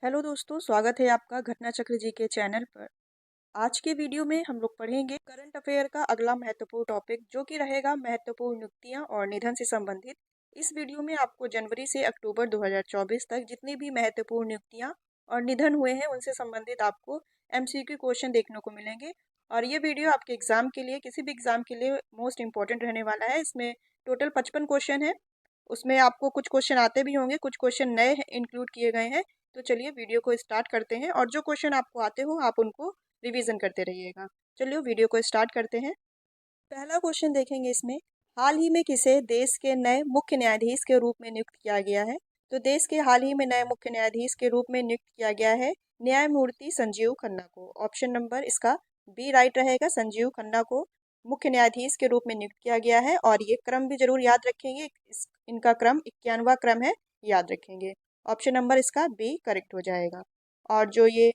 Hello दोस्तों, स्वागत है आपका घटना चक्र जी के चैनल पर। आज के वीडियो में हम लोग पढ़ेंगे करंट अफेयर का अगला महत्वपूर्ण टॉपिक, जो कि रहेगा महत्वपूर्ण नियुक्तियां और निधन से संबंधित। इस वीडियो में आपको जनवरी से अक्टूबर 2024 तक जितनी भी महत्वपूर्ण नियुक्तियां और निधन हुए हैं उनसे संबंधित आपको एमसीक्यू क्वेश्चन देखने को मिलेंगे। और ये वीडियो आपके एग्जाम के लिए, किसी भी एग्जाम के लिए मोस्ट इंपॉर्टेंट रहने वाला है। इसमें टोटल 55 क्वेश्चन है। उसमें आपको कुछ क्वेश्चन आते भी होंगे, कुछ क्वेश्चन नए इंक्लूड किए गए हैं। तो चलिए वीडियो को स्टार्ट करते हैं, और जो क्वेश्चन आपको आते हो आप उनको रिवीजन करते रहिएगा। चलिए वीडियो को स्टार्ट करते हैं। पहला क्वेश्चन देखेंगे इसमें, हाल ही में किसे देश के नए मुख्य न्यायाधीश के रूप में नियुक्त किया गया है? तो देश के हाल ही में नए मुख्य न्यायाधीश के रूप में नियुक्त किया गया है न्यायमूर्ति संजीव खन्ना को। ऑप्शन नंबर इसका बी राइट रहेगा। संजीव खन्ना को मुख्य न्यायाधीश के रूप में नियुक्त किया गया है, और ये क्रम भी जरूर याद रखेंगे। इनका क्रम 91वां क्रम है, याद रखेंगे। ऑप्शन नंबर इसका बी करेक्ट हो जाएगा। और जो ये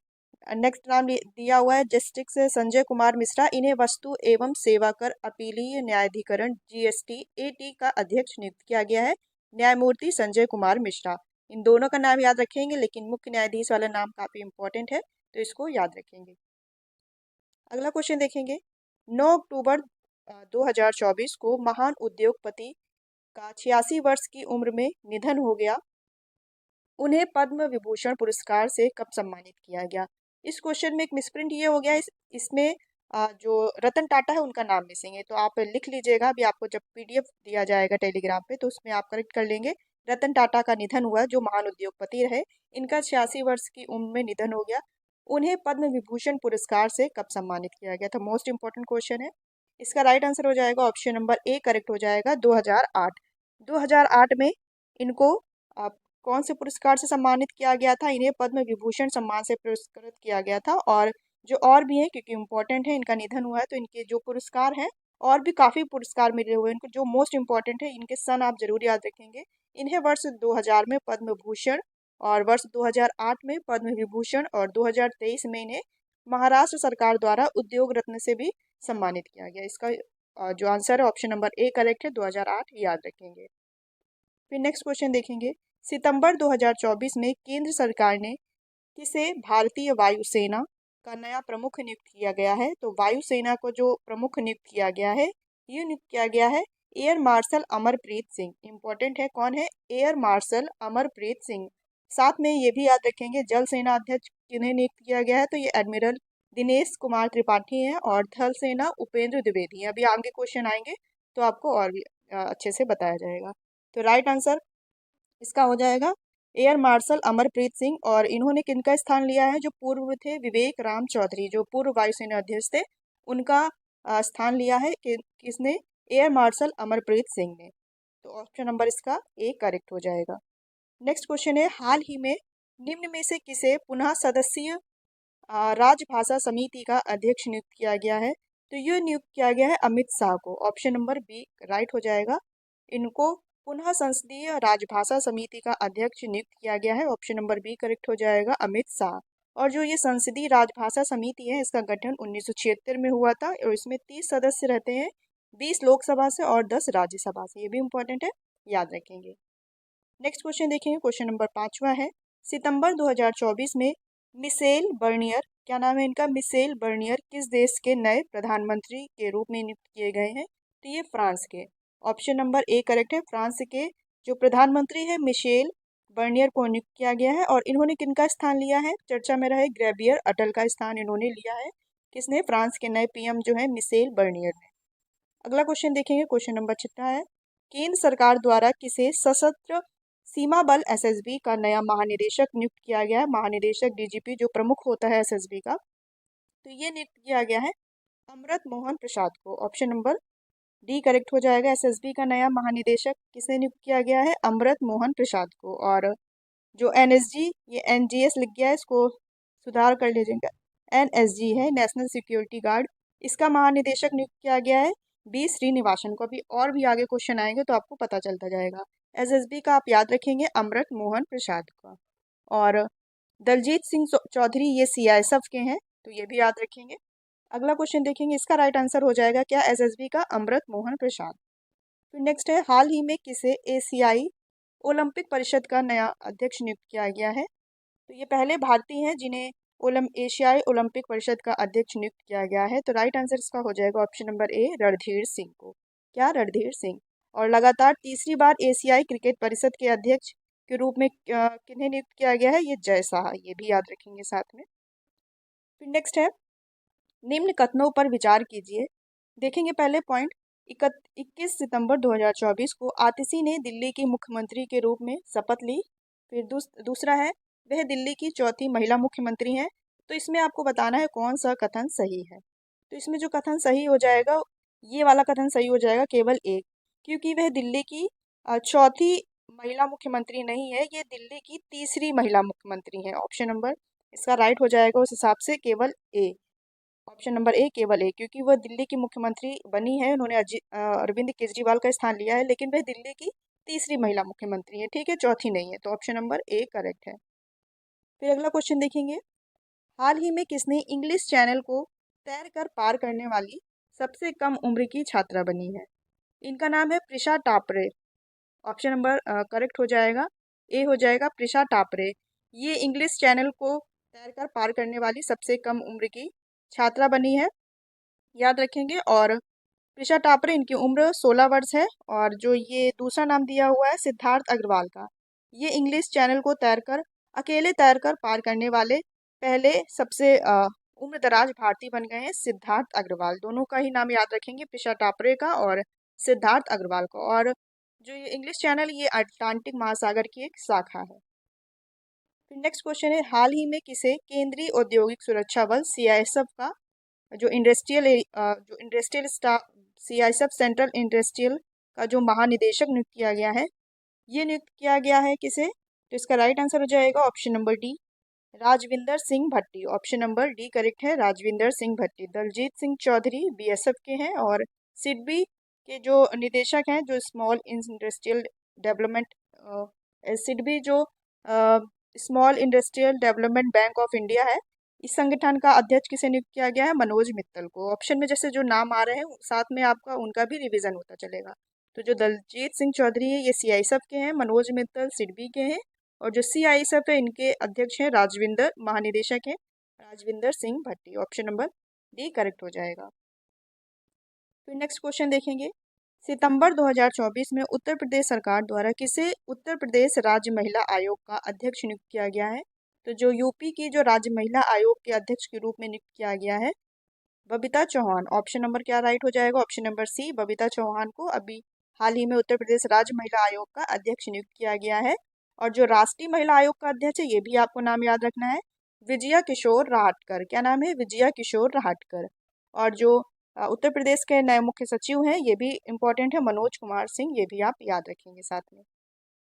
नेक्स्ट नाम दिया हुआ है जस्टिस संजय कुमार मिश्रा, इन्हें वस्तु एवं सेवा कर अपीलीय न्यायाधिकरण जीएसटी एटी का अध्यक्ष नियुक्त किया गया है न्यायमूर्ति संजय कुमार मिश्रा। इन दोनों का नाम याद रखेंगे, लेकिन मुख्य न्यायाधीश वाला नाम काफी इंपॉर्टेंट है, तो इसको याद रखेंगे। अगला क्वेश्चन देखेंगे, 9 अक्टूबर 2024 को महान उद्योगपति का 86 वर्ष की उम्र में निधन हो गया। उन्हें पद्म विभूषण पुरस्कार से कब सम्मानित किया गया? इस क्वेश्चन में एक मिसप्रिंट ये हो गया है, इसमें जो रतन टाटा है उनका नाम मिसिंग है, तो आप लिख लीजिएगा। अभी आपको जब पीडीएफ दिया जाएगा टेलीग्राम पे, तो उसमें आप करेक्ट कर लेंगे। रतन टाटा का निधन हुआ, जो महान उद्योगपति रहे। इनका 86 वर्ष की उम्र में निधन हो गया। उन्हें पद्म विभूषण पुरस्कार से कब सम्मानित किया गया था? मोस्ट इंपॉर्टेंट क्वेश्चन है। इसका राइट आंसर हो जाएगा ऑप्शन नंबर ए करेक्ट हो जाएगा, 2008। 2008 में इनको कौन से पुरस्कार से सम्मानित किया गया था? इन्हें पद्म विभूषण सम्मान से पुरस्कृत किया गया था। और जो और भी हैं, क्योंकि इम्पोर्टेंट है, इनका निधन हुआ है, तो इनके जो पुरस्कार हैं, और भी काफ़ी पुरस्कार मिले हुए हैं इनको। जो मोस्ट इंपॉर्टेंट है, इनके सन आप जरूर याद रखेंगे। इन्हें वर्ष 2000 में पद्म भूषण, और वर्ष 2008 में पद्म विभूषण, और 2023 में इन्हें महाराष्ट्र सरकार द्वारा उद्योग रत्न से भी सम्मानित किया गया। इसका जो आंसर है ऑप्शन नंबर ए करेक्ट है, 2008 याद रखेंगे। फिर नेक्स्ट क्वेश्चन देखेंगे, सितंबर 2024 में केंद्र सरकार ने किसे भारतीय वायुसेना का नया प्रमुख नियुक्त किया गया है? तो वायुसेना को जो प्रमुख नियुक्त किया गया है, ये नियुक्त किया गया है air marshal Amarpreet Singh. Important है, कौन है? Air marshal Amarpreet Singh. साथ में ये भी याद रखेंगे, जल सेना अध्यक्ष किन्हें नियुक्त किया गया है? तो ये एडमिरल दिनेश कुमार त्रिपाठी हैं, और थल सेना उपेंद्र द्विवेदी हैं। अभी आगे क्वेश्चन आएंगे तो आपको और भी अच्छे से बताया जाएगा। तो राइट आंसर इसका हो जाएगा एयर मार्शल अमरप्रीत सिंह। और इन्होंने किनका स्थान लिया है? जो पूर्व थे विवेक राम चौधरी, जो पूर्व वायुसेना अध्यक्ष थे, उनका स्थान लिया है किसने? एयर मार्शल अमरप्रीत सिंह ने। तो ऑप्शन नंबर इसका ए करेक्ट हो जाएगा। नेक्स्ट क्वेश्चन है, हाल ही में निम्न में से किसे पुनः सदस्यीय राजभाषा समिति का अध्यक्ष नियुक्त किया गया है? तो ये नियुक्त किया गया है अमित शाह को। ऑप्शन नंबर बी राइट हो जाएगा। इनको पुनः संसदीय राजभाषा समिति का अध्यक्ष नियुक्त किया गया है। ऑप्शन नंबर बी करेक्ट हो जाएगा, अमित शाह। और जो ये संसदीय राजभाषा समिति है, इसका गठन 1976 में हुआ था, और इसमें 30 सदस्य रहते हैं, 20 लोकसभा से और 10 राज्यसभा से। ये भी इंपॉर्टेंट है, याद रखेंगे। नेक्स्ट क्वेश्चन देखेंगे, क्वेश्चन नंबर 5वां है, सितंबर 2024 में मिशेल बर्नियर, क्या नाम है इनका? मिशेल बर्नियर किस देश के नए प्रधानमंत्री के रूप में नियुक्त किए गए हैं? तो ये फ्रांस के। ऑप्शन नंबर ए करेक्ट है। फ्रांस के जो प्रधानमंत्री है मिशेल बर्नियर को नियुक्त किया गया है। और इन्होंने किनका स्थान लिया है? चर्चा में रहे ग्रेवियर अटल का स्थान इन्होंने लिया है। किसने? फ्रांस के नए पीएम जो है मिशेल बर्नियर ने। अगला क्वेश्चन देखेंगे, क्वेश्चन नंबर 6 है, केंद्र सरकार द्वारा किसे सशस्त्र सीमा बल एसएसबी का नया महानिदेशक नियुक्त किया गया है? महानिदेशक डीजीपी जो प्रमुख होता है एसएसबी का, तो ये नियुक्त किया गया है अमृत मोहन प्रसाद को। ऑप्शन नंबर डी करेक्ट हो जाएगा। एसएसबी का नया महानिदेशक किसे नियुक्त किया गया है? अमृत मोहन प्रसाद को। और जो एनएसजी, ये एनजीएस लिख गया है, इसको सुधार कर लीजिएगा। एनएसजी है, नेशनल सिक्योरिटी गार्ड, इसका महानिदेशक नियुक्त किया गया है बी श्रीनिवासन को। अभी और भी आगे क्वेश्चन आएंगे तो आपको पता चलता जाएगा। एसएसबी का आप याद रखेंगे अमृत मोहन प्रसाद का। और दलजीत सिंह चौधरी ये सीआईएसएफ के हैं, तो ये भी याद रखेंगे। अगला क्वेश्चन देखेंगे, इसका राइट आंसर हो जाएगा क्या? एसएसबी का अमृत मोहन प्रसाद। फिर नेक्स्ट है, हाल ही में किसे एशियाई ओलंपिक परिषद का नया अध्यक्ष नियुक्त किया गया है? तो ये पहले भारतीय हैं जिन्हें एशियाई ओलंपिक परिषद का अध्यक्ष नियुक्त किया गया है। तो राइट आंसर इसका हो जाएगा option number A, Randhir Singh को। क्या? रणधीर सिंह। और लगातार तीसरी बार एशियाई क्रिकेट परिषद के अध्यक्ष के रूप में किन्हें नियुक्त किया गया है? ये जय शाह, ये भी याद रखेंगे साथ में। फिर नेक्स्ट है, निम्न कथनों पर विचार कीजिए। देखेंगे पहले पॉइंट, 21 सितंबर 2024 को आतिशी ने दिल्ली की मुख्यमंत्री के रूप में शपथ ली। फिर दूसरा है, वह दिल्ली की चौथी महिला मुख्यमंत्री हैं। तो इसमें आपको बताना है कौन सा कथन सही है। तो इसमें जो कथन सही हो जाएगा, ये वाला कथन सही हो जाएगा, केवल एक, क्योंकि वह दिल्ली की चौथी महिला मुख्यमंत्री नहीं है, ये दिल्ली की तीसरी महिला मुख्यमंत्री है। ऑप्शन नंबर इसका राइट हो जाएगा उस हिसाब से केवल ए। ऑप्शन नंबर ए केवल ए, क्योंकि वह दिल्ली की मुख्यमंत्री बनी है, उन्होंने अरविंद केजरीवाल का स्थान लिया है, लेकिन वह दिल्ली की तीसरी महिला मुख्यमंत्री है, ठीक है, चौथी नहीं है। तो ऑप्शन नंबर ए करेक्ट है। फिर अगला क्वेश्चन देखेंगे, हाल ही में किसने इंग्लिश चैनल को तैर कर पार करने वाली सबसे कम उम्र की छात्रा बनी है? इनका नाम है Prisha Tapre. Option number correct हो जाएगा, ए हो जाएगा, प्रिशा टापरे। ये इंग्लिश चैनल को तैर कर पार करने वाली सबसे कम उम्र की छात्रा बनी है, याद रखेंगे। और प्रिशा टापरे, इनकी उम्र 16 वर्ष है। और जो ये दूसरा नाम दिया हुआ है सिद्धार्थ अग्रवाल का, ये इंग्लिश चैनल को अकेले तैरकर पार करने वाले पहले सबसे उम्र दराज भारतीय बन गए हैं, सिद्धार्थ अग्रवाल। दोनों का ही नाम याद रखेंगे, प्रिशा टापरे का और सिद्धार्थ अग्रवाल का। और जो ये इंग्लिश चैनल, ये अटलांटिक महासागर की एक शाखा है। फिर नेक्स्ट क्वेश्चन है, हाल ही में किसे केंद्रीय औद्योगिक सुरक्षा बल सीआईएसएफ का जो industrial staff, CISF central industrial का जो महानिदेशक नियुक्त किया गया है, ये नियुक्त किया गया है किसे? तो इसका राइट आंसर हो जाएगा option number D, Rajvinder Singh Bhatti. Option number D correct है, राजविंदर सिंह भट्टी। दलजीत सिंह चौधरी बीएसएफ के हैं, और सिडबी के जो निदेशक हैं, जो स्मॉल इंडस्ट्रियल डेवलपमेंट, सिडबी जो small industrial development bank of India है, इस संगठन का अध्यक्ष किसे नियुक्त किया गया है? मनोज मित्तल को। ऑप्शन में जैसे जो नाम आ रहे हैं, साथ में आपका उनका भी रिवीजन होता चलेगा। तो जो दलजीत सिंह चौधरी है, ये सीआईएसएफ के हैं, मनोज मित्तल सिडबी के हैं, और जो सीआईएसएफ है, इनके अध्यक्ष हैं राजविंदर, महानिदेशक हैं Rajvinder Singh Bhatti. Option number D correct हो जाएगा। फिर नेक्स्ट क्वेश्चन देखेंगे, सितंबर 2024 में उत्तर प्रदेश सरकार द्वारा किसे उत्तर प्रदेश राज्य महिला आयोग का अध्यक्ष नियुक्त किया गया है? तो जो यूपी की जो राज्य महिला आयोग के अध्यक्ष के रूप में नियुक्त किया गया है, बबीता चौहान। ऑप्शन नंबर क्या राइट हो जाएगा? Option number C, Babita Chauhan को अभी हाल ही में उत्तर प्रदेश राज्य महिला आयोग का अध्यक्ष नियुक्त किया गया है। और जो राष्ट्रीय महिला आयोग का अध्यक्ष है, ये भी आपको नाम याद रखना है, विजया किशोर राहटकर। क्या नाम है? विजया किशोर राहटकर। और जो उत्तर प्रदेश के नए मुख्य सचिव हैं, ये भी इम्पोर्टेंट है, मनोज कुमार सिंह, ये भी आप याद रखेंगे साथ में।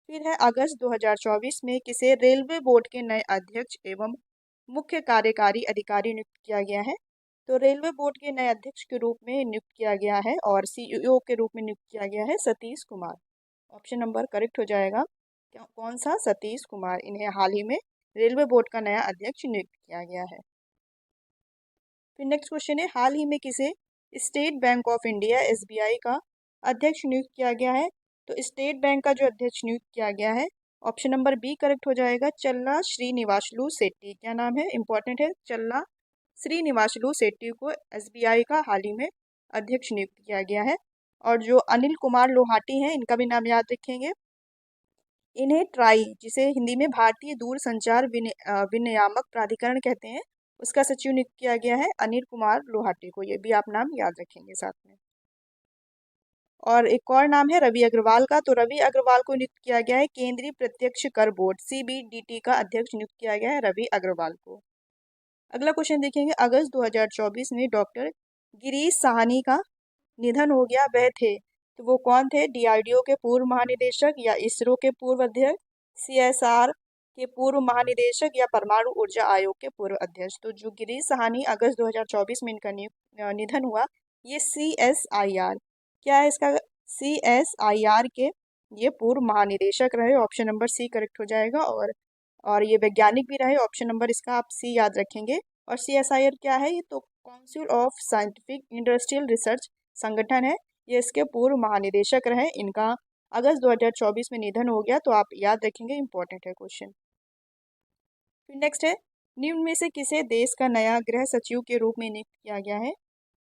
फिर है, अगस्त 2024 में किसे रेलवे बोर्ड के नए अध्यक्ष एवं मुख्य कार्यकारी अधिकारी नियुक्त किया गया है? तो रेलवे बोर्ड के नए अध्यक्ष के रूप में नियुक्त किया गया है और सीईओ के रूप में नियुक्त किया गया है Satish Kumar. Option number correct हो जाएगा, कौन सा? सतीश कुमार। इन्हें हाल ही में रेलवे बोर्ड का नया अध्यक्ष नियुक्त किया गया है। फिर नेक्स्ट क्वेश्चन है, हाल ही में किसे state bank of India SBI का अध्यक्ष नियुक्त किया गया है? तो स्टेट बैंक का जो अध्यक्ष नियुक्त किया गया है, ऑप्शन नंबर बी करेक्ट हो जाएगा, चल्ला श्रीनिवासलू शेट्टी। क्या नाम है? इंपॉर्टेंट है, चल्ला श्रीनिवासलू शेट्टी को एसबीआई का हाल ही में अध्यक्ष नियुक्त किया गया है। और जो अनिल कुमार लोहाटी हैं, इनका भी नाम याद रखेंगे। इन्हें ट्राई, जिसे हिंदी में भारतीय दूरसंचार विनियामक प्राधिकरण कहते हैं, उसका सचिव नियुक्त किया गया है अनिल कुमार लोहाटी को। ये भी आप नाम याद रखेंगे साथ में। और एक और नाम है रवि अग्रवाल का। तो रवि अग्रवाल को नियुक्त किया गया है केंद्रीय प्रत्यक्ष कर बोर्ड सीबीडीटी का अध्यक्ष नियुक्त किया गया है रवि अग्रवाल को। अगला क्वेश्चन देखेंगे, अगस्त 2024 में डॉक्टर गिरीश साहनी का निधन हो गया, वह थे, तो वो कौन थे? डीआरडीओ के पूर्व महानिदेशक, या इसरो के पूर्व अध्यक्ष, सीएसआर के पूर्व महानिदेशक, या परमाणु ऊर्जा आयोग के पूर्व अध्यक्ष। तो जो गिरीश साहनी, अगस्त 2024 में इनका निधन हुआ, ये सीएसआईआर, क्या है इसका? सीएसआईआर के ये पूर्व महानिदेशक रहे। ऑप्शन नंबर सी करेक्ट हो जाएगा। और ये वैज्ञानिक भी रहे। ऑप्शन नंबर इसका आप सी याद रखेंगे। और सीएसआईआर क्या है? ये तो council of scientific industrial research संगठन है, ये इसके पूर्व महानिदेशक रहे। इनका अगस्त 2024 में निधन हो गया, तो आप याद रखेंगे, इंपॉर्टेंट है क्वेश्चन। फिर नेक्स्ट है, निम्न में से किसे देश का नया गृह सचिव के रूप में नियुक्त किया गया है?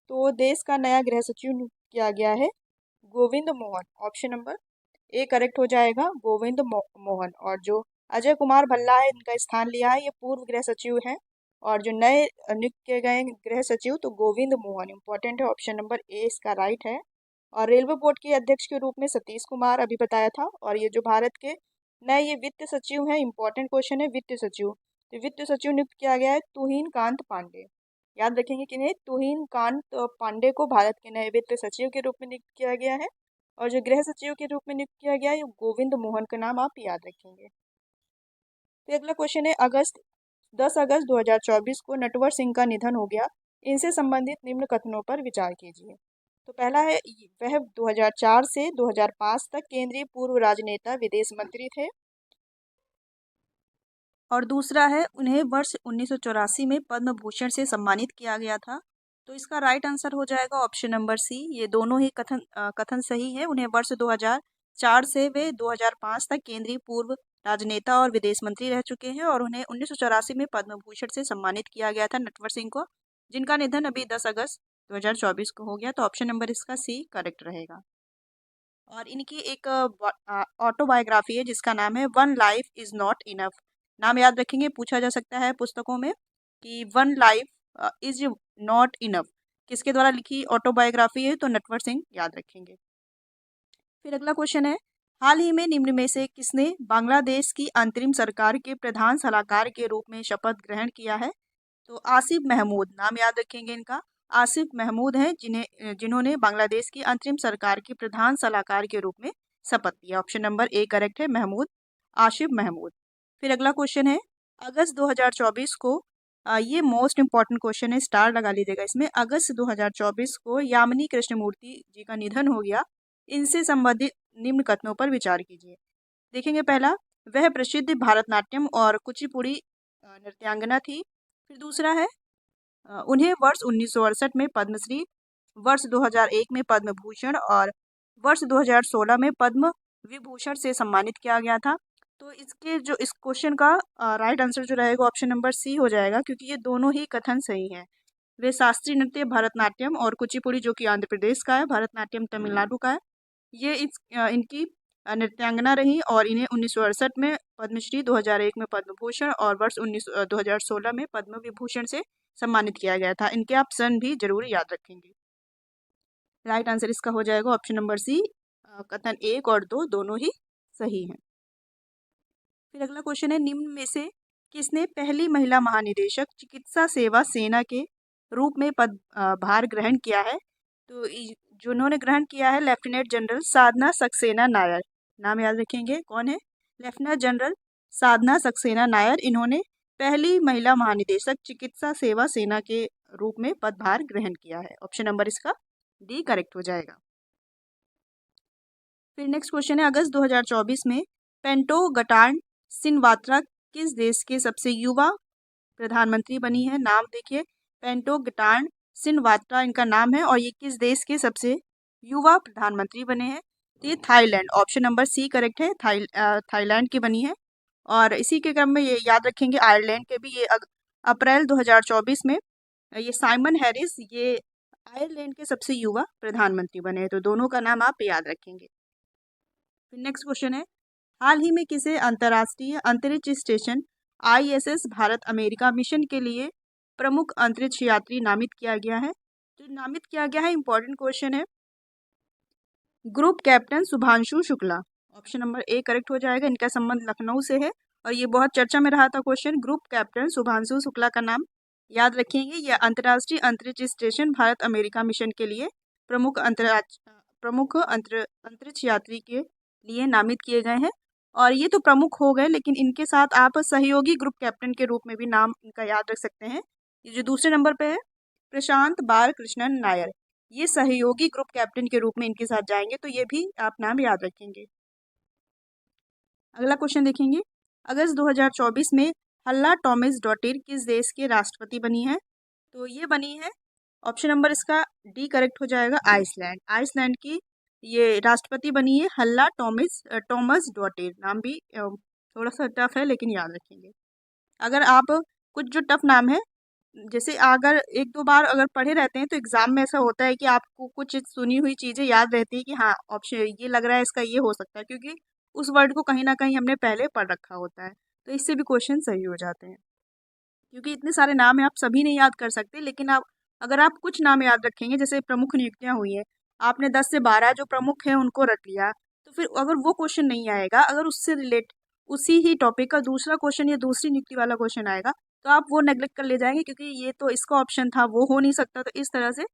तो देश का नया गृह सचिव नियुक्त किया गया है Govind Mohan. Option number A correct हो जाएगा, गोविंद मोहन। और जो अजय कुमार भल्ला है, इनका स्थान लिया है, ये पूर्व गृह सचिव हैं। और जो नए नियुक्त किए गए गृह सचिव तो गोविंद मोहन, इंपॉर्टेंट है, ऑप्शन नंबर ए इसका राइट है। और रेलवे बोर्ड के अध्यक्ष के रूप में सतीश कुमार अभी बताया था। और ये जो भारत के नए ये वित्त सचिव हैं, इंपॉर्टेंट क्वेश्चन है वित्त सचिव, तो वित्त सचिव नियुक्त किया गया है तुहिन कांत पांडे। याद रखेंगे कि नहीं, तुहिन कांत पांडे को भारत के नए वित्त सचिव के रूप में नियुक्त किया गया है। और जो गृह सचिव के रूप में नियुक्त किया गया है गोविंद मोहन का नाम आप याद रखेंगे। तो अगला क्वेश्चन है, 10 अगस्त 2024 को नटवर सिंह का निधन हो गया, इनसे संबंधित निम्न कथनों पर विचार कीजिए। तो पहला है, वह 2004 से 2005 तक केंद्रीय पूर्व राजनेता विदेश मंत्री थे। और दूसरा है, उन्हें वर्ष 1984 में पद्म भूषण से सम्मानित किया गया था। तो इसका राइट आंसर हो जाएगा ऑप्शन नंबर सी। ये दोनों ही कथन सही है। उन्हें वर्ष 2004 से वे 2005 तक केंद्रीय पूर्व राजनेता और विदेश मंत्री रह चुके हैं। और उन्हें 1984 में पद्म भूषण से सम्मानित किया गया था नटवर सिंह को, जिनका निधन अभी 10 अगस्त 2024 को हो गया। तो ऑप्शन नंबर इसका सी करेक्ट रहेगा। और इनकी एक ऑटोबायोग्राफी है जिसका नाम है one life is not enough. नाम याद रखेंगे, पूछा जा सकता है पुस्तकों में कि one life is not enough किसके द्वारा लिखी ऑटोबायोग्राफी है, तो नटवर सिंह याद रखेंगे। फिर अगला क्वेश्चन है, हाल ही में निम्न में से किसने बांग्लादेश की अंतरिम सरकार के प्रधान सलाहकार के रूप में शपथ ग्रहण किया है? तो आसिफ महमूद, नाम याद रखेंगे इनका, आसिफ महमूद हैं जिन्होंने बांग्लादेश की अंतरिम सरकार के प्रधान सलाहकार के रूप में शपथ लिया। ऑप्शन नंबर ए करेक्ट है, महमूद, आसिफ महमूद। फिर अगला क्वेश्चन है, अगस्त 2024 को ये मोस्ट इंपॉर्टेंट क्वेश्चन है, स्टार लगा लीजिएगा इसमें। अगस्त 2024 को यामिनी कृष्णमूर्ति जी का निधन हो गया, इनसे संबंधित निम्न कथनों पर विचार कीजिए। देखेंगे, पहला, वह प्रसिद्ध भारतनाट्यम और कुचिपुड़ी नृत्यांगना थी। फिर दूसरा है, उन्हें वर्ष 1968 में पद्मश्री, वर्ष 2001 में पद्म भूषण और वर्ष 2016 में पद्म विभूषण से सम्मानित किया गया था। तो इसके जो इस क्वेश्चन का राइट आंसर जो रहेगा ऑप्शन नंबर सी हो जाएगा, क्योंकि ये दोनों ही कथन सही हैं। वे शास्त्रीय नृत्य भरतनाट्यम और कुचिपुड़ी जो कि आंध्र प्रदेश का है, भरतनाट्यम तमिलनाडु का है, ये इनकी नृत्यांगना रही। और इन्हें 1968 में पद्मश्री, 2001 में पद्म भूषण और वर्ष 2016 में पद्म विभूषण से सम्मानित किया गया था। इनके आप सन भी जरूर याद रखेंगे। राइट आंसर इसका हो जाएगा ऑप्शन नंबर सी, कथन 1 और 2 दोनों ही सही हैं। फिर अगला क्वेश्चन है, निम्न में से किसने पहली महिला महानिदेशक चिकित्सा सेवा सेना के रूप में पदभार ग्रहण किया है? तो जिन्होंने ग्रहण किया है लेफ्टिनेंट जनरल साधना सक्सेना नायर। नाम याद रखेंगे, कौन है? लेफ्टिनेंट जनरल साधना सक्सेना नायर। इन्होंने पहली महिला महानिदेशक चिकित्सा सेवा सेना के रूप में पदभार ग्रहण किया है। ऑप्शन नंबर इसका डी करेक्ट हो जाएगा। फिर नेक्स्ट क्वेश्चन है, अगस्त 2024 में पेंटो गटार्न सिनवात्रा किस देश के सबसे युवा प्रधानमंत्री बनी है? नाम देखिए, पेंटो गटार्न सिनवात्रा इनका नाम है और ये किस देश के सबसे युवा प्रधानमंत्री बने हैं? तो ये Thailand, option number C correct है, थाईलैंड की बनी है। और इसी के क्रम में ये याद रखेंगे आयरलैंड के भी, ये अप्रैल 2024 में ये साइमन हैरिस, ये आयरलैंड के सबसे युवा प्रधानमंत्री बने हैं। तो दोनों का नाम आप याद रखेंगे। फिर नेक्स्ट क्वेश्चन है, हाल ही में किसे अंतर्राष्ट्रीय अंतरिक्ष station ISS Bharat America mission के लिए प्रमुख अंतरिक्ष यात्री नामित किया गया है? जो नामित किया गया है, इंपॉर्टेंट क्वेश्चन है, group captain Shubhanshu Shukla. Option number A correct हो जाएगा। इनका संबंध लखनऊ से है और ये बहुत चर्चा में रहा था question. Group captain Shubhanshu Shukla का नाम याद रखेंगे। यह अंतर्राष्ट्रीय अंतरिक्ष स्टेशन भारत अमेरिका मिशन के लिए प्रमुख अंतरिक्ष यात्री के लिए नामित किए गए हैं। और ये तो प्रमुख हो गए, लेकिन इनके साथ आप सहयोगी ग्रुप कैप्टन के रूप में भी नाम इनका याद रख सकते हैं। ये जो दूसरे नंबर पे है, प्रशांत बाल कृष्णन नायर, ये सहयोगी ग्रुप कैप्टन के रूप में इनके साथ जाएंगे। तो ये भी आप नाम याद रखेंगे। अगला क्वेश्चन देखेंगे, अगस्त 2024 में हल्ला टॉमिस डॉटिर किस देश के राष्ट्रपति बनी है? तो ये बनी है, ऑप्शन नंबर इसका डी करेक्ट हो जाएगा, आइसलैंड। आइसलैंड की ये राष्ट्रपति बनी है हल्ला टॉमस डॉटिर। नाम भी थोड़ा सा टफ है, लेकिन याद रखेंगे। अगर आप कुछ जो टफ नाम है, जैसे अगर एक दो बार अगर पढ़े रहते हैं तो एग्जाम में ऐसा होता है कि आपको कुछ सुनी हुई चीजें याद रहती है कि हाँ ऑप्शन ये लग रहा है इसका ये हो सकता है, क्योंकि उस वर्ड को कहीं ना कहीं हमने पहले पढ़ रखा होता है। तो इससे भी क्वेश्चन सही हो जाते हैं, क्योंकि इतने सारे नाम है आप सभी नहीं याद कर सकते, लेकिन आप अगर आप कुछ नाम याद रखेंगे, जैसे प्रमुख नियुक्तियां हुई है, आपने 10 से 12 जो प्रमुख है उनको रख लिया, तो फिर अगर वो क्वेश्चन नहीं आएगा, अगर उससे रिलेट उसी ही टॉपिक का दूसरा क्वेश्चन या दूसरी नियुक्ति वाला क्वेश्चन आएगा, तो आप वो नेग्लेक्ट कर ले जाएंगे, क्योंकि ये तो इसका ऑप्शन था, वो हो नहीं सकता। तो इस तरह से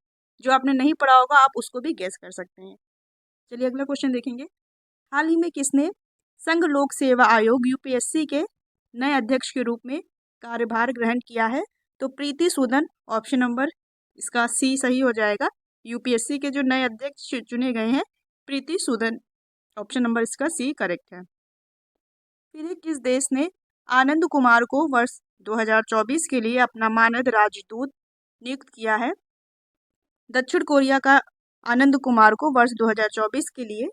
जो आपने नहीं पढ़ा होगा आप उसको भी गेस कर सकते हैं। चलिए अगला क्वेश्चन देखेंगे। हाल ही में किसने संघ लोक सेवा आयोग यूपीएससी के नए अध्यक्ष के रूप में कार्यभार ग्रहण किया है? तो प्रीति सूदन, ऑप्शन नंबर इसका सी सही हो जाएगा। यूपीएससी के जो नए अध्यक्ष चुने गए हैं, प्रीति सूदन, ऑप्शन नंबर इसका सी करेक्ट है। फिर किस देश ने आनंद कुमार को वर्ष 2024 के लिए अपना मानद राजदूत नियुक्त किया है? दक्षिण कोरिया का आनंद कुमार को वर्ष 2024 के लिए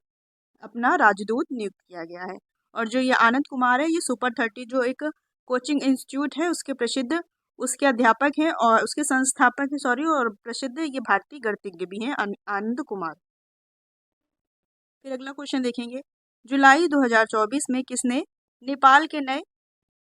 अपना राजदूत नियुक्त किया गया है। और जो ये आनंद कुमार है, ये सुपर 30 जो एक कोचिंग इंस्टीट्यूट है उसके प्रसिद्ध उसके अध्यापक हैं और उसके संस्थापक हैं, सॉरी, और प्रसिद्ध ये भारतीय गणितज्ञ भी हैं आनंद कुमार। फिर अगला क्वेश्चन देखेंगे। जुलाई 2024 में किसने नेपाल के नए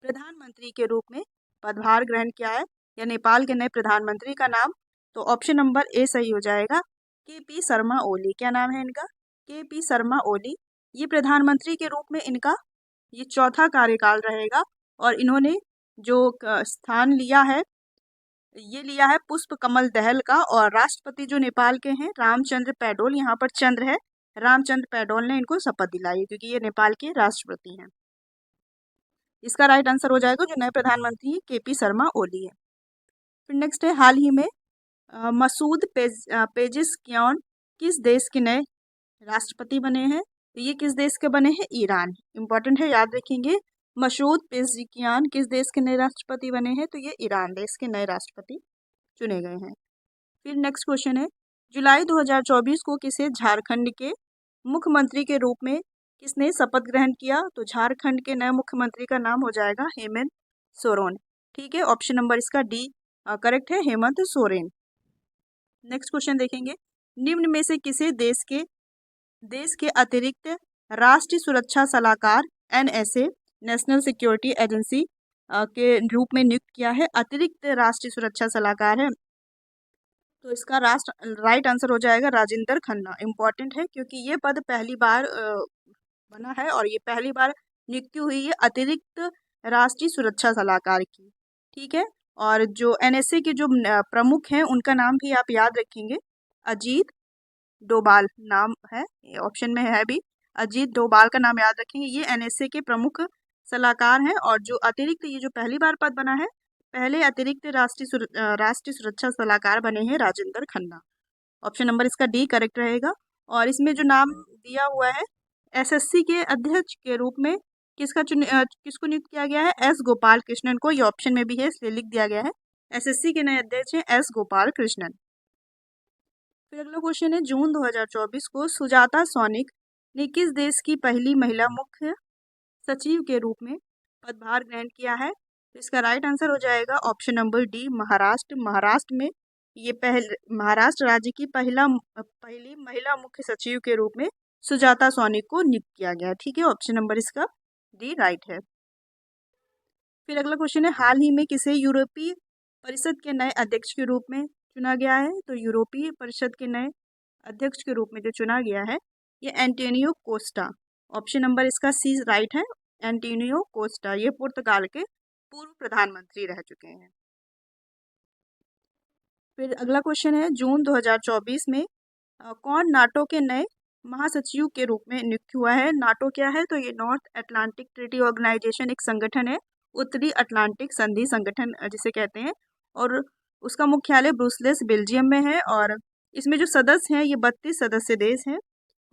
प्रधानमंत्री के रूप में पदभार ग्रहण किया है? या नेपाल के नए प्रधानमंत्री का नाम, तो ऑप्शन नंबर ए सही हो जाएगा, केपी शर्मा ओली। क्या नाम है इनका? केपी शर्मा ओली। ये प्रधानमंत्री के रूप में इनका ये चौथा कार्यकाल रहेगा, और इन्होंने जो स्थान लिया है, ये लिया है पुष्प कमल दहल का। और राष्ट्रपति जो नेपाल के हैं रामचंद्र पैडोल, यहाँ पर चंद्र है, रामचंद्र पैडोल ने इनको शपथ दिलाई है, क्योंकि ये नेपाल के राष्ट्रपति हैं। इसका राइट आंसर हो जाएगा जो नए प्रधानमंत्री केपी शर्मा ओली है। फिर नेक्स्ट है, हाल ही में मसूद पेजिशकियान किस देश के नए राष्ट्रपति बने हैं? तो ये किस देश के बने हैं? ईरान। इंपॉर्टेंट है, याद रखेंगे। मसूद पेजिशकियान किस देश के नए राष्ट्रपति बने हैं? तो ये ईरान देश के नए राष्ट्रपति चुने गए हैं। फिर नेक्स्ट क्वेश्चन है, जुलाई 2024 को किसे झारखंड के मुख्यमंत्री के रूप में किसने शपथ ग्रहण किया? तो झारखंड के नए मुख्यमंत्री का नाम हो जाएगा हेमंत सोरेन। ठीक है, ऑप्शन नंबर इसका डी करेक्ट है, हेमंत सोरेन। नेक्स्ट क्वेश्चन देखेंगे। निम्न में से किसे देश के अतिरिक्त राष्ट्रीय सुरक्षा सलाहकार एनएसए नेशनल सिक्योरिटी एजेंसी के रूप में नियुक्त किया है? अतिरिक्त राष्ट्रीय सुरक्षा सलाहकार है, तो इसका राइट आंसर हो जाएगा राजेंद्र खन्ना। इम्पॉर्टेंट है, क्योंकि ये पद पहली बार बना है और ये पहली बार नियुक्ति हुई है अतिरिक्त राष्ट्रीय सुरक्षा सलाहकार की। ठीक है, और जो एनएसए के जो प्रमुख हैं उनका नाम भी आप याद रखेंगे, अजीत डोभाल नाम है, ऑप्शन में है भी, अजीत डोभाल का नाम याद रखेंगे। ये एनएसए के प्रमुख सलाहकार हैं, और जो अतिरिक्त ये जो पहली बार पद बना है, पहले अतिरिक्त राष्ट्रीय सुरक्षा सलाहकार बने हैं राजेंद्र खन्ना। ऑप्शन नंबर इसका डी करेक्ट रहेगा। और इसमें जो नाम दिया हुआ है एसएससी के अध्यक्ष के रूप में किसको नियुक्त किया गया है? एस गोपाल कृष्णन को। ये ऑप्शन में भी है इसलिए लिख दिया गया है, एसएससी के नए अध्यक्ष हैं एस गोपाल कृष्णन। फिर अगला क्वेश्चन है, जून 2024 को सुजाता सैनिक ने किस देश की पहली महिला मुख्य सचिव के रूप में पदभार ग्रहण किया है? तो इसका राइट आंसर हो जाएगा option number D, Maharashtra. Maharashtra में ये महाराष्ट्र राज्य की पहली महिला मुख्य सचिव के रूप में सुजाता सैनिक को नियुक्त किया गया है। ठीक है, ऑप्शन नंबर इसका डी राइट है। फिर अगला क्वेश्चन है, हाल ही में किसे यूरोपीय परिषद के नए अध्यक्ष के रूप में चुना गया है? तो यूरोपीय परिषद के नए अध्यक्ष के रूप में जो चुना गया है ये एंटोनियो कोस्टा। ऑप्शन नंबर इसका सी राइट है, एंटोनियो कोस्टा। ये पुर्तगाल के पूर्व प्रधानमंत्री रह चुके हैं। फिर अगला क्वेश्चन है, जून 2024 में कौन नाटो के नए महासचिव के रूप में नियुक्त हुआ है? नाटो क्या है? तो ये नॉर्थ अटलांटिक ट्रीटी ऑर्गेनाइजेशन एक संगठन है, उत्तरी अटलांटिक संधि संगठन जिसे कहते हैं, और उसका मुख्यालय ब्रुसेल्स बेल्जियम में है। और इसमें जो सदस्य हैं ये 32 सदस्य देश हैं,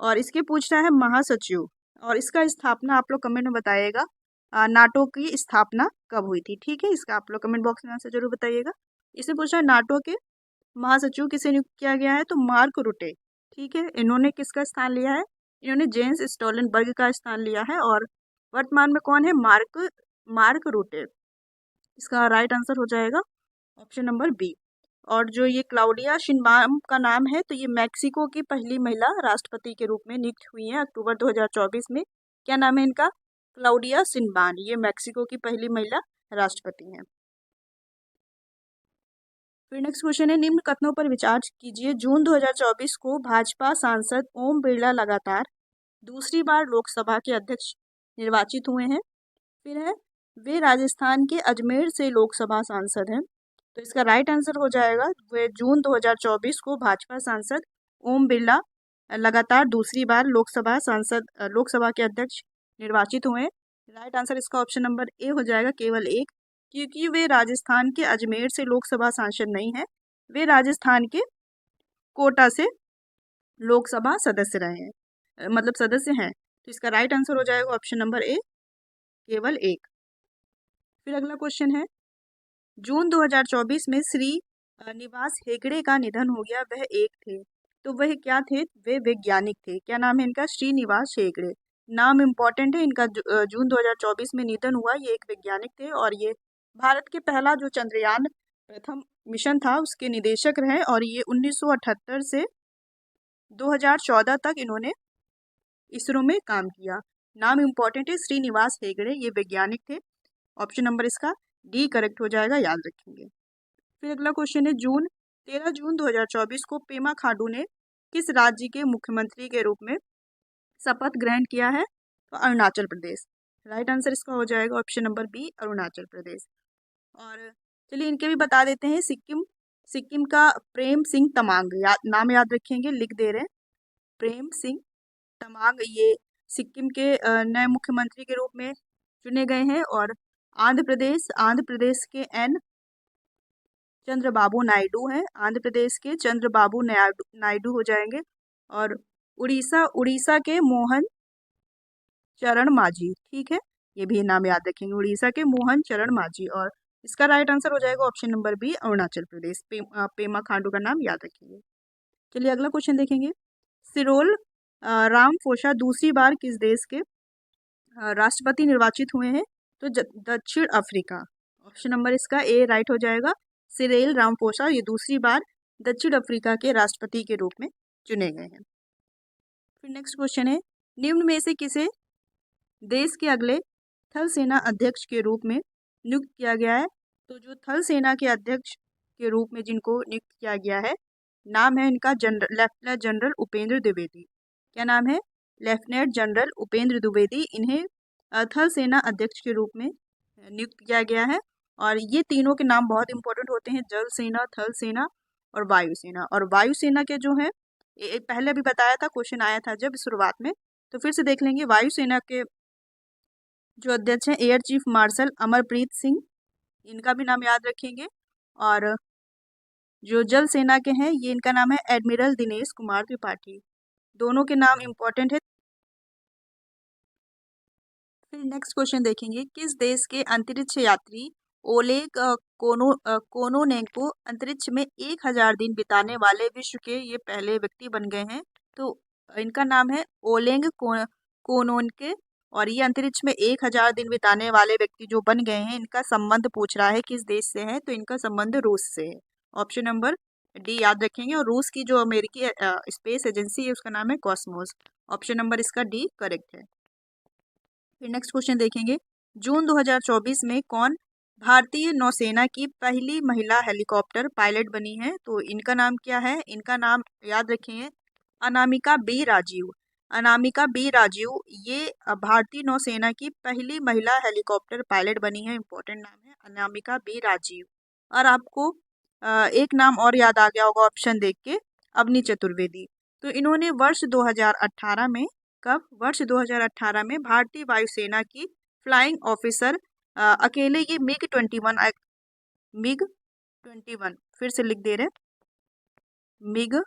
और इसके पूछता है महासचिव, और इसका स्थापना आप लोग कमेंट में बताइएगा, नाटो की स्थापना कब हुई थी? ठीक है, इसका आप लोग कमेंट बॉक्स में आंसर जरूर बताइएगा। इसे पूछा है नाटो के महासचिव किसे नियुक्त किया गया है? तो मार्क रुटे। ठीक है, इन्होंने किसका स्थान लिया है? इन्होंने जेंस स्टोलनबर्ग का स्थान लिया है, और वर्तमान में कौन है? मार्क रुटे। इसका राइट आंसर हो जाएगा ऑप्शन नंबर बी। और जो ये क्लाउडिया शिनबाम का नाम है, तो ये मैक्सिको की पहली महिला राष्ट्रपति के रूप में नियुक्त हुई हैं अक्टूबर 2024 में। क्या नाम है इनका? Claudia Sheinbaum. ये मैक्सिको की पहली महिला राष्ट्रपति हैं। फिर नेक्स्ट क्वेश्चन है, निम्न कथनों पर विचार कीजिए। जून 2024 को भाजपा सांसद ओम बिरला लगातार दूसरी बार लोकसभा के अध्यक्ष निर्वाचित हुए हैं। फिर है, वे राजस्थान के अजमेर से लोकसभा सांसद हैं। तो इसका राइट आंसर हो जाएगा, वे जून 2024 को भाजपा सांसद ओम बिरला लगातार दूसरी बार लोकसभा के अध्यक्ष निर्वाचित हुए। राइट आंसर इसका ऑप्शन नंबर ए हो जाएगा, केवल एक, क्योंकि वे राजस्थान के अजमेर से लोकसभा सांसद नहीं हैं, वे राजस्थान के कोटा से लोकसभा सदस्य रहे हैं, मतलब सदस्य हैं। तो इसका राइट आंसर हो जाएगा ऑप्शन नंबर ए, केवल एक। फिर अगला क्वेश्चन है, जून 2024 में श्री निवास हेगड़े का निधन हो गया। वह एक थे, तो वह क्या थे? वे वैज्ञानिक थे। क्या नाम है इनका? श्रीनिवास हेगड़े। नाम इम्पोर्टेंट है इनका। जून 2024 में निधन हुआ। ये एक वैज्ञानिक थे और ये भारत के पहला जो चंद्रयान प्रथम मिशन था उसके निदेशक रहे, और ये 1978 से 2014 तक इन्होंने इसरो में काम किया। नाम इम्पोर्टेंट है, श्रीनिवास हेगड़े, ये वैज्ञानिक थे। ऑप्शन नंबर इसका डी करेक्ट हो जाएगा, याद रखेंगे। फिर अगला क्वेश्चन है, 13 जून 2024 को पेमा खांडू ने किस राज्य के मुख्यमंत्री के रूप में शपथ ग्रहण किया है? तो अरुणाचल प्रदेश। राइट आंसर इसका हो जाएगा option number B, Arunachal Pradesh. और चलिए इनके भी बता देते हैं। सिक्किम का प्रेम सिंह तमांग, नाम याद रखेंगे, लिख दे रहे हैं। प्रेम सिंह तमांग ये सिक्किम के नए मुख्यमंत्री के रूप में चुने गए हैं। और आंध्र प्रदेश के एन चंद्रबाबू नायडू हैं। आंध्र प्रदेश के चंद्रबाबू नायडू हो जाएंगे। और उड़ीसा के मोहन चरण मांझी, ठीक है, ये भी नाम याद रखेंगे, उड़ीसा के मोहन चरण मांझी। और इसका राइट आंसर हो जाएगा option number B, Arunachal Pradesh. Pema Khandu का नाम याद रखेंगे। चलिए अगला क्वेश्चन देखेंगे। सिरोल रामफोसा दूसरी बार किस देश के राष्ट्रपति निर्वाचित हुए हैं? तो दक्षिण अफ्रीका। ऑप्शन नंबर इसका ए राइट हो जाएगा। सिरिल रामफोसा ये दूसरी बार दक्षिण अफ्रीका के राष्ट्रपति के रूप में चुने गए हैं। फिर नेक्स्ट क्वेश्चन है, निम्न में से किसे देश के अगले थल सेना अध्यक्ष के रूप में नियुक्त किया गया है? तो जो थल सेना के अध्यक्ष के रूप में जिनको नियुक्त किया गया है, नाम है इनका लेफ्टिनेंट जनरल उपेंद्र द्विवेदी। क्या नाम है? Lieutenant general Upendra Dwivedi. इन्हें थल सेना अध्यक्ष के रूप में नियुक्त किया गया है। और ये तीनों के नाम बहुत इंपॉर्टेंट होते हैं, जल सेना, थल सेना और वायुसेना। और वायुसेना के जो है पहले भी बताया था, क्वेश्चन आया था जब शुरुआत में, तो फिर से देख लेंगे। वायुसेना के जो अध्यक्ष हैं air chief marshal Amarpreet Singh, इनका भी नाम याद रखेंगे। और जो जल सेना के हैं ये इनका नाम है एडमिरल दिनेश कुमार त्रिपाठी। दोनों के नाम इम्पोर्टेंट है। फिर नेक्स्ट क्वेश्चन देखेंगे, किस देश के अंतरिक्ष यात्री ओलेग कोनोनेंको अंतरिक्ष में 1000 दिन बिताने वाले विश्व के ये पहले व्यक्ति बन गए हैं? तो इनका नाम है ओलेग कोनोनके। और ये अंतरिक्ष में 1000 दिन बिताने वाले व्यक्ति जो बन गए हैं, इनका संबंध पूछ रहा है किस देश से है? तो इनका संबंध रूस से है। ऑप्शन नंबर डी याद रखेंगे। और रूस की जो अमेरिकी स्पेस एजेंसी है उसका नाम है कॉस्मोस। ऑप्शन नंबर इसका डी करेक्ट है। फिर नेक्स्ट क्वेश्चन देखेंगे, जून 2024 में कौन भारतीय नौसेना की पहली महिला हेलीकॉप्टर पायलट बनी है? तो इनका नाम क्या है? इनका नाम याद रखेंगे, अनामिका बी राजीव। अनामिका बी राजीव ये भारतीय नौसेना की पहली महिला हेलीकॉप्टर पायलट बनी है। इंपॉर्टेंट नाम है अनामिका बी राजीव। और आपको एक नाम और याद आ गया होगा ऑप्शन देख के, अवनी चतुर्वेदी। तो इन्होंने वर्ष 2018 में, कब? वर्ष 2018 में भारतीय वायुसेना की फ्लाइंग ऑफिसर अकेले ये मिग 21 फिर से लिख दे रहे, मिग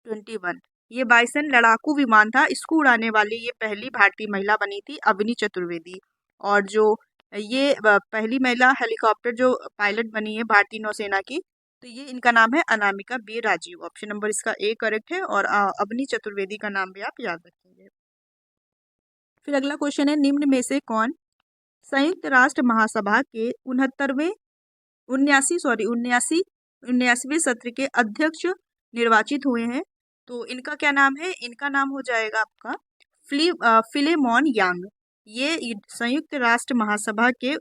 21 ये बाइसन लड़ाकू विमान था, इसको उड़ाने वाली ये पहली भारतीय महिला बनी थी, अवनी चतुर्वेदी। और जो ये पहली महिला हेलीकॉप्टर जो पायलट बनी है भारतीय नौसेना की, तो ये इनका नाम है Anamika B Rajeev. Option number इसका ए करेक्ट है। और अवनी चतुर्वेदी का नाम भी आप याद रखेंगे। फिर अगला क्वेश्चन है, निम्न में से कौन संयुक्त राष्ट्र महासभा के 79वें सत्र के अध्यक्ष निर्वाचित हुए हैं। तो इनका क्या नाम है? इनका नाम हो जाएगा आपका फिलेमॉन यांग। ये संयुक्त राष्ट्र महासभा के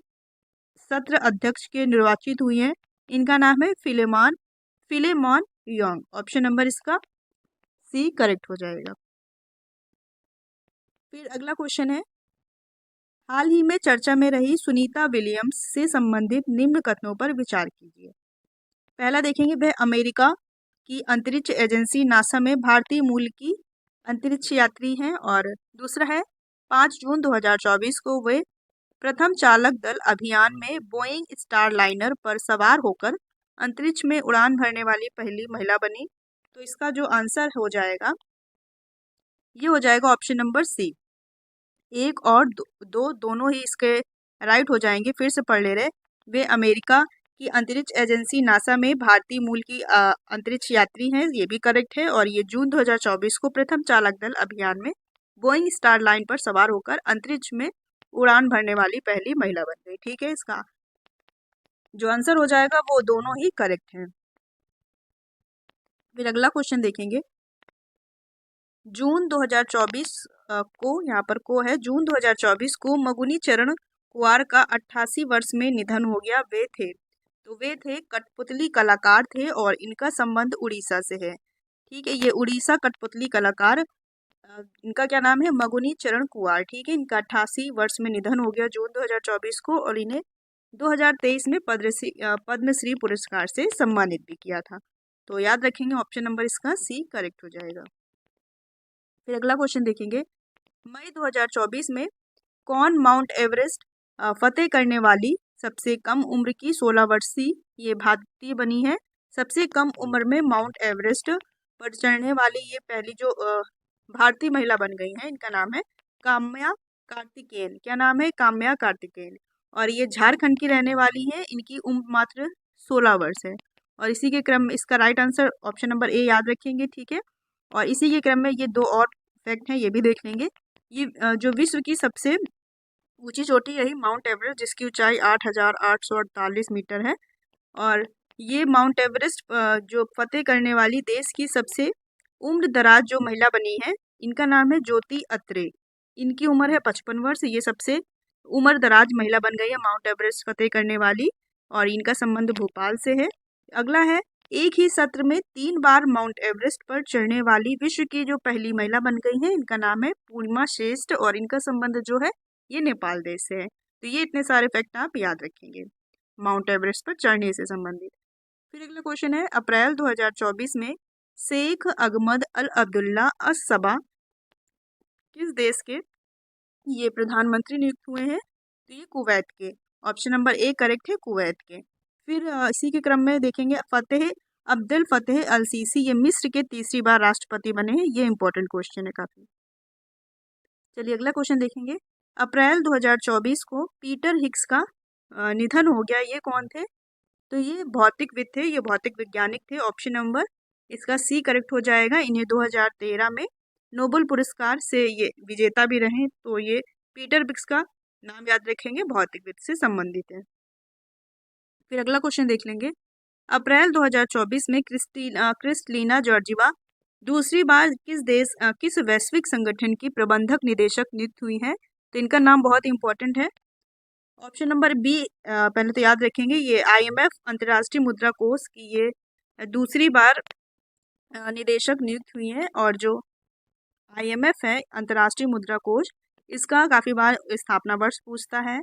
सत्र अध्यक्ष के निर्वाचित हुई हैं। इनका नाम है फिलेमॉन यांग। ऑप्शन नंबर इसका सी करेक्ट हो जाएगा। फिर अगला क्वेश्चन है, हाल ही में चर्चा में रही सुनीता विलियम्स से संबंधित निम्न कथनों पर विचार कीजिए। पहला देखेंगे, वह अमेरिका की अंतरिक्ष एजेंसी नासा में भारतीय मूल की अंतरिक्ष यात्री हैं। और दूसरा है, 5 जून 2024 को वे प्रथम चालक दल अभियान में बोइंग स्टारलाइनर पर सवार होकर अंतरिक्ष में उड़ान भरने वाली पहली महिला बनी। तो इसका जो आंसर हो जाएगा ये हो जाएगा ऑप्शन नंबर सी। एक और दो दोनों ही इसके राइट हो जाएंगे। फिर से पढ़ ले रहे, वे अमेरिका की अंतरिक्ष एजेंसी नासा में भारतीय मूल की अंतरिक्ष यात्री हैं, ये भी करेक्ट है। और ये जून 2024 को प्रथम चालक दल अभियान में बोइंग स्टारलाइन पर सवार होकर अंतरिक्ष में उड़ान भरने वाली पहली महिला बन गई। ठीक है, इसका जो आंसर हो जाएगा वो दोनों ही करेक्ट हैं। फिर अगला क्वेश्चन देखेंगे, जून 2024 को, यहाँ पर को है, जून 2024 को मगुनी चरण कुंवर का 88 वर्ष में निधन हो गया। वे थे कठपुतली कलाकार थे और इनका संबंध उड़ीसा से है। ठीक है, ये उड़ीसा कठपुतली कलाकार, इनका क्या नाम है? मगुनी चरण कुंवर। ठीक है, इनका 88 वर्ष में निधन हो गया जून 2024 को, और इन्हें 2023 में पद्मश्री पुरस्कार से सम्मानित भी किया था। तो याद रखेंगे, ऑप्शन नंबर इसका सी करेक्ट हो जाएगा। फिर अगला क्वेश्चन देखेंगे, मई 2024 में कौन माउंट एवरेस्ट फतेह करने वाली सबसे कम उम्र की 16 वर्षीय ये भारतीय बनी है। सबसे कम उम्र में माउंट एवरेस्ट पर चढ़ने वाली ये पहली जो भारतीय महिला बन गई है, इनका नाम है काम्या कार्तिकेयन। क्या नाम है? काम्या कार्तिकेयन। और ये झारखंड की रहने वाली है। इनकी उम्र मात्र 16 वर्ष है। और इसी के क्रम में इसका right answer option number A याद रखेंगे। ठीक है, और इसी के क्रम में ये दो और फैक्ट हैं, ये भी देख लेंगे। ये जो विश्व की सबसे ऊंची चोटी रही माउंट एवरेस्ट, जिसकी ऊंचाई 8,848 मीटर है। और ये माउंट एवरेस्ट जो फतेह करने वाली देश की सबसे उम्र दराज जो महिला बनी है, इनका नाम है ज्योति अत्रे। इनकी उम्र है 55 वर्ष। ये सबसे उम्र दराज महिला बन गई है माउंट एवरेस्ट फतेह करने वाली, और इनका संबंध भोपाल से है। अगला है, एक ही सत्र में 3 बार माउंट एवरेस्ट पर चढ़ने वाली विश्व की जो पहली महिला बन गई है, इनका नाम है पूर्णिमा श्रेष्ठ, और इनका संबंध जो है ये नेपाल देश से है। तो ये इतने सारे फैक्ट आप याद रखेंगे माउंट एवरेस्ट पर चढ़ने से संबंधित। फिर अगला क्वेश्चन है, अप्रैल 2024 में शेख अहमद अल अब्दुल्ला अस सबा किस देश के ये प्रधानमंत्री नियुक्त हुए हैं? तो ये कुवैत के। ऑप्शन नंबर ए करेक्ट है, कुवैत के। फिर इसी के क्रम में देखेंगे, अब्दुल फतेह अल सीसी ये मिस्र के तीसरी बार राष्ट्रपति बने हैं। ये इंपॉर्टेंट क्वेश्चन है काफी। चलिए अगला क्वेश्चन देखेंगे, अप्रैल 2024 को पीटर हिग्स का निधन हो गया। ये कौन थे? तो ये भौतिकविद थे, ये भौतिक वैज्ञानिक थे। ऑप्शन नंबर इसका सी करेक्ट हो जाएगा। इन्हें 2013 में नोबेल पुरस्कार से ये विजेता भी रहे। तो ये पीटर हिग्स का नाम याद रखेंगे, भौतिकविद से संबंधित है। फिर अगला क्वेश्चन देख लेंगे, अप्रैल 2024 में क्रिस्टलिना जॉर्जीवा दूसरी बार किस वैश्विक संगठन की प्रबंधक निदेशक नियुक्त हुई हैं? तो इनका नाम बहुत इंपॉर्टेंट है। ऑप्शन नंबर बी पहले तो याद रखेंगे, ये IMF अंतर्राष्ट्रीय मुद्रा कोष की ये दूसरी बार निदेशक नियुक्त हुई हैं। और जो IMF है, अंतर्राष्ट्रीय मुद्रा कोष, इसका काफ़ी बार स्थापना वर्ष पूछता है।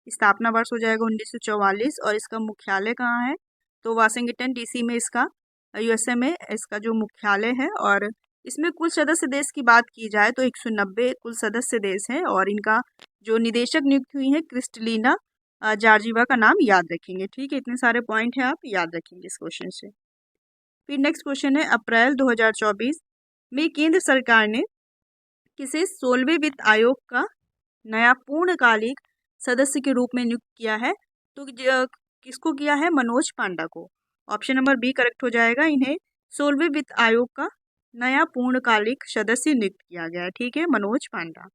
स्थापना वर्ष हो जाएगा 1944, और इसका मुख्यालय कहाँ है? तो वाशिंगटन DC में इसका USA में इसका जो मुख्यालय है। और इसमें कुल सदस्य देश की बात की जाए तो 190 कुल सदस्य देश हैं। और इनका जो निदेशक नियुक्त हुई है क्रिस्टलिना जॉर्जीवा का नाम याद रखेंगे। ठीक है, इतने सारे पॉइंट हैं, आप याद रखेंगे इस क्वेश्चन से। फिर नेक्स्ट क्वेश्चन है, अप्रैल 2024 में केंद्र सरकार ने किसे 16वें वित्त आयोग का नया पूर्णकालिक सदस्य के रूप में नियुक्त किया है? तो किसको किया है? मनोज पांडा को। ऑप्शन नंबर बी करेक्ट हो जाएगा। इन्हें 16वें वित्त आयोग का नया पूर्णकालिक सदस्य नियुक्त किया गया है। ठीक है, मनोज पांडा।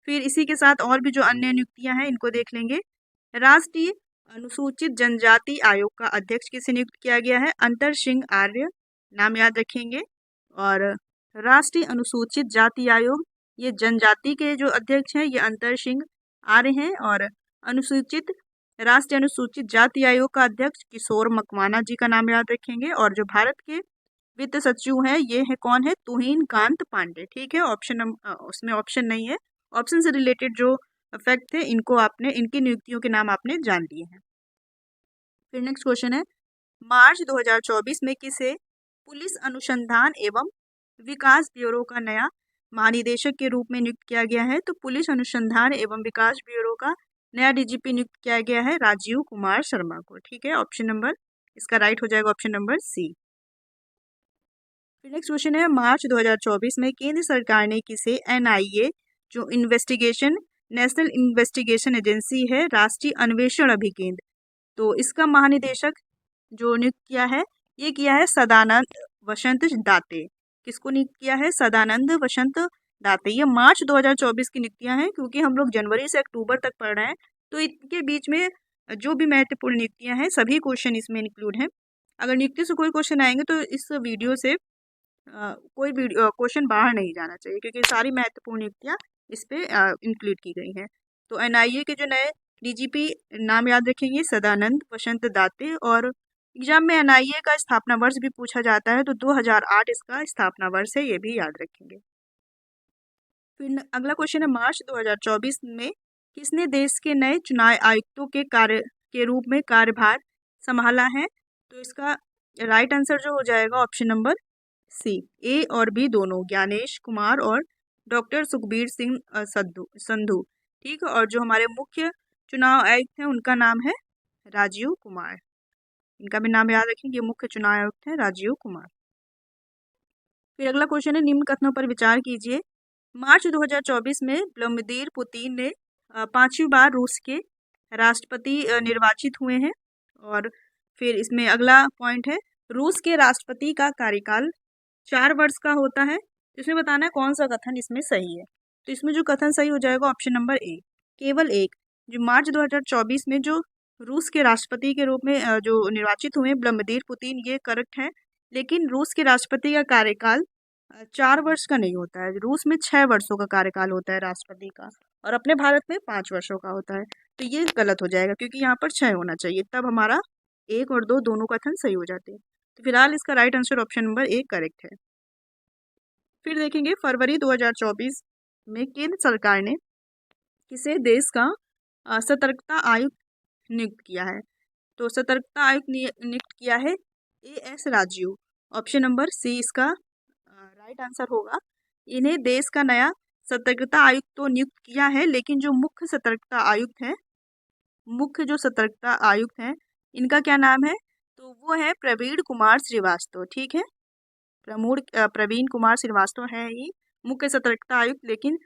फिर इसी के साथ और भी जो अन्य नियुक्तियां हैं इनको देख लेंगे। राष्ट्रीय अनुसूचित जनजाति आयोग का अध्यक्ष किसे नियुक्त किया गया है? अंतर सिंह आर्य, नाम याद रखेंगे। और राष्ट्रीय अनुसूचित जाति आयोग, ये जनजाति के जो अध्यक्ष हैं ये अंतर सिंह आर्य हैं। और अनुसूचित राष्ट्रीय अनुसूचित जाति आयोग का अध्यक्ष किशोर मकवाना जी का नाम याद रखेंगे। और जो भारत के वित्त सचिव हैं ये है कौन है? तुहिन कांत पांडे। ठीक है, उसमें ऑप्शन नहीं है। ऑप्शन से रिलेटेड जो फैक्ट थे इनको आपने, इनकी नियुक्तियों के नाम आपने जान लिए हैं। फिर नेक्स्ट क्वेश्चन है, मार्च 2024 में किसे पुलिस अनुसंधान एवं विकास ब्यूरो का नया महानिदेशक के रूप में नियुक्त किया गया है? तो पुलिस अनुसंधान एवं विकास ब्यूरो का नया डीजीपी नियुक्त किया गया है राजीव कुमार शर्मा को। ठीक है, ऑप्शन नंबर इसका राइट हो जाएगा ऑप्शन नंबर सी। फिर नेक्स्ट क्वेश्चन है, मार्च 2024 में केंद्र सरकार ने किसे एनआईए, जो नेशनल इन्वेस्टिगेशन एजेंसी है, राष्ट्रीय अन्वेषण अभिकेंद्र, तो इसका महानिदेशक जो नियुक्त किया है ये किया है सदानंद वसंत दाते। किसको नियुक्त किया है? सदानंद वसंत दाते। ये मार्च 2024 की नियुक्तियां हैं, क्योंकि हम लोग जनवरी से अक्टूबर तक पढ़ रहे हैं तो इनके बीच में जो भी महत्वपूर्ण नियुक्तियां हैं सभी क्वेश्चन इसमें इंक्लूड हैं। अगर नियुक्ति से कोई क्वेश्चन आएंगे तो इस वीडियो से कोई भी क्वेश्चन बाहर नहीं जाना चाहिए, क्योंकि सारी महत्वपूर्ण नियुक्तियां इस पे इंक्लूड की गई हैं। तो एनआईए के जो नए डीजीपी नाम याद रखेंगे सदानंद वसंत दाते। और एग्जाम में एनआईए का स्थापना वर्ष भी पूछा जाता है तो 2008 इसका स्थापना वर्ष है, ये भी याद रखेंगे। फिर अगला क्वेश्चन है, मार्च 2024 में किसने देश के नए चुनाव आयुक्तों के रूप में कार्यभार संभाला है? तो इसका राइट आंसर जो हो जाएगा ऑप्शन नंबर सी, ए और बी दोनों, ज्ञानेश कुमार और डॉक्टर सुखबीर सिंह संधू। ठीक है, और जो हमारे मुख्य चुनाव आयुक्त हैं उनका नाम है राजीव कुमार। इनका भी नाम याद रखेंगे, मुख्य चुनाव आयुक्त हैं राजीव कुमार। फिर अगला क्वेश्चन है, निम्न कथनों पर विचार कीजिए। मार्च 2024 में व्लादिमीर पुतिन ने 5वीं बार रूस के राष्ट्रपति निर्वाचित हुए हैं। और फिर इसमें अगला पॉइंट है, रूस के राष्ट्रपति का कार्यकाल 4 वर्ष का होता है। इसमें बताना है कौन सा कथन इसमें सही है। तो इसमें जो कथन सही हो जाएगा ऑप्शन नंबर ए, केवल एक। जो मार्च 2024 में जो रूस के राष्ट्रपति के रूप में जो निर्वाचित हुए व्लादिमीर पुतिन, ये करेक्ट है। लेकिन रूस के राष्ट्रपति का कार्यकाल 4 वर्ष का नहीं होता है। रूस में 6 वर्षों का कार्यकाल होता है राष्ट्रपति का, और अपने भारत में 5 वर्षों का होता है। तो ये गलत हो जाएगा, क्योंकि यहाँ पर 6 होना चाहिए, तब हमारा 1 और 2 दोनों कथन सही हो जाते हैं। तो फिलहाल इसका right answer option number A correct है। फिर देखेंगे, फरवरी 2024 में केंद्र सरकार ने किसे देश का सतर्कता आयुक्त नियुक्त किया है? तो सतर्कता आयुक्त नियुक्त किया है AS Rajeev. Option number C इसका राइट आंसर होगा। इन्हें देश का नया सतर्कता आयुक्त तो नियुक्त किया है, लेकिन जो मुख्य सतर्कता आयुक्त हैं इनका क्या नाम है? तो वो है प्रवीण कुमार श्रीवास्तव। ठीक है, प्रवीण कुमार श्रीवास्तव है ही मुख्य सतर्कता आयुक्त। लेकिन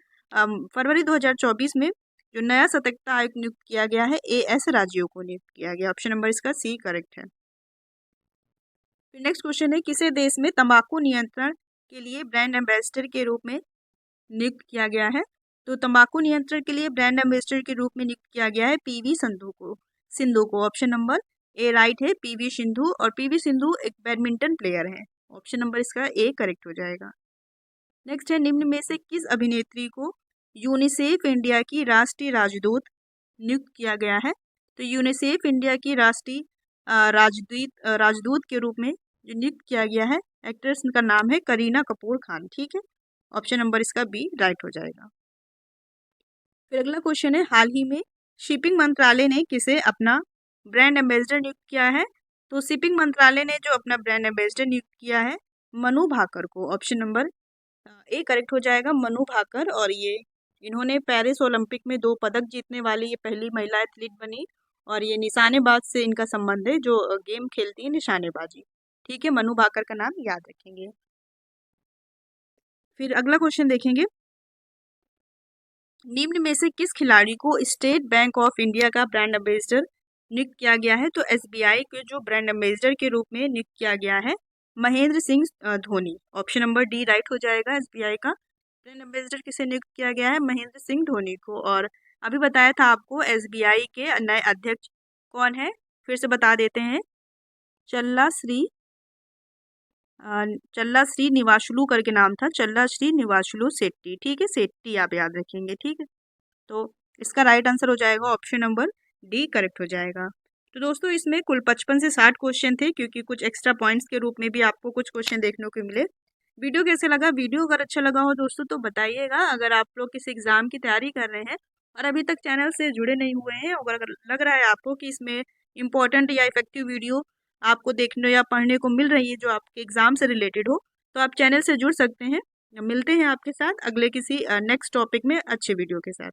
फरवरी 2024 में जो नया सतर्कता आयुक्त नियुक्त किया गया है एएस राजीव को नियुक्त किया गया। ऑप्शन नंबर इसका सी करेक्ट है। फिर नेक्स्ट क्वेश्चन है, किसे देश में तंबाकू नियंत्रण के लिए ब्रांड एम्बेसडर के रूप में नियुक्त किया गया है? तो तंबाकू नियंत्रण के लिए ब्रांड एम्बेसडर के रूप में नियुक्त किया गया है पीवी सिंधु को। ऑप्शन नंबर ए राइट है, पीवी सिंधु। और पीवी सिंधु एक बैडमिंटन प्लेयर है। ऑप्शन नंबर इसका ए करेक्ट हो जाएगा। नेक्स्ट है, निम्न में से किस अभिनेत्री को यूनिसेफ इंडिया की राष्ट्रीय राजदूत नियुक्त किया गया है? तो यूनिसेफ इंडिया की राष्ट्रीय राजदूत के रूप में जो नियुक्त किया गया है एक्ट्रेस का नाम है करीना कपूर खान। ठीक है, ऑप्शन नंबर इसका बी राइट हो जाएगा। फिर अगला क्वेश्चन है, हाल ही में शिपिंग मंत्रालय ने किसे अपना ब्रांड एम्बेसडर नियुक्त किया है? तो शिपिंग मंत्रालय ने जो अपना ब्रांड एम्बेसडर नियुक्त किया है मनु भाकर को। ऑप्शन नंबर ए करेक्ट हो जाएगा, मनु भाकर। और ये इन्होंने पेरिस ओलंपिक में 2 पदक जीतने वाली ये पहली महिला एथलीट बनी। और ये निशानेबाज से इनका संबंध है, जो गेम खेलती है निशानेबाजी। ठीक है, मनु भाकर का नाम याद रखेंगे। फिर अगला क्वेश्चन देखेंगे, निम्न में से किस खिलाड़ी को स्टेट बैंक ऑफ इंडिया का ब्रांड एम्बेसडर नियुक्त किया गया है? तो एसबीआई के जो ब्रांड एम्बेसडर के रूप में नियुक्त किया गया है Mahendra Singh Dhoni. Option number D right हो जाएगा एसबीआई का। ब्रांड एम्बेसडर किसे नियुक्त किया गया है? महेंद्र सिंह धोनी को। और अभी बताया था आपको एसबीआई के नए अध्यक्ष कौन है, फिर से बता देते हैं। चल्ला श्री निवासुलु करके नाम था, चल्ला श्री निवासुलु शेट्टी। ठीक है, शेट्टी आप याद रखेंगे। ठीक है, तो इसका राइट आंसर हो जाएगा ऑप्शन नंबर डी, करेक्ट हो जाएगा। तो दोस्तों इसमें कुल 55 से 60 क्वेश्चन थे, क्योंकि कुछ एक्स्ट्रा पॉइंट्स के रूप में भी आपको कुछ क्वेश्चन देखने को मिले। वीडियो कैसे लगा? वीडियो अगर अच्छा लगा हो दोस्तों तो बताइएगा। अगर आप लोग किसी एग्जाम की तैयारी कर रहे हैं और अभी तक चैनल से जुड़े नहीं हुए हैं, और अगर लग रहा है आपको कि इसमें इंपॉर्टेंट या इफेक्टिव वीडियो आपको देखने या पढ़ने को मिल रही है जो आपके एग्जाम से रिलेटेड हो, तो आप चैनल से जुड़ सकते हैं। मिलते हैं आपके साथ अगले किसी नेक्स्ट टॉपिक में अच्छे वीडियो के साथ।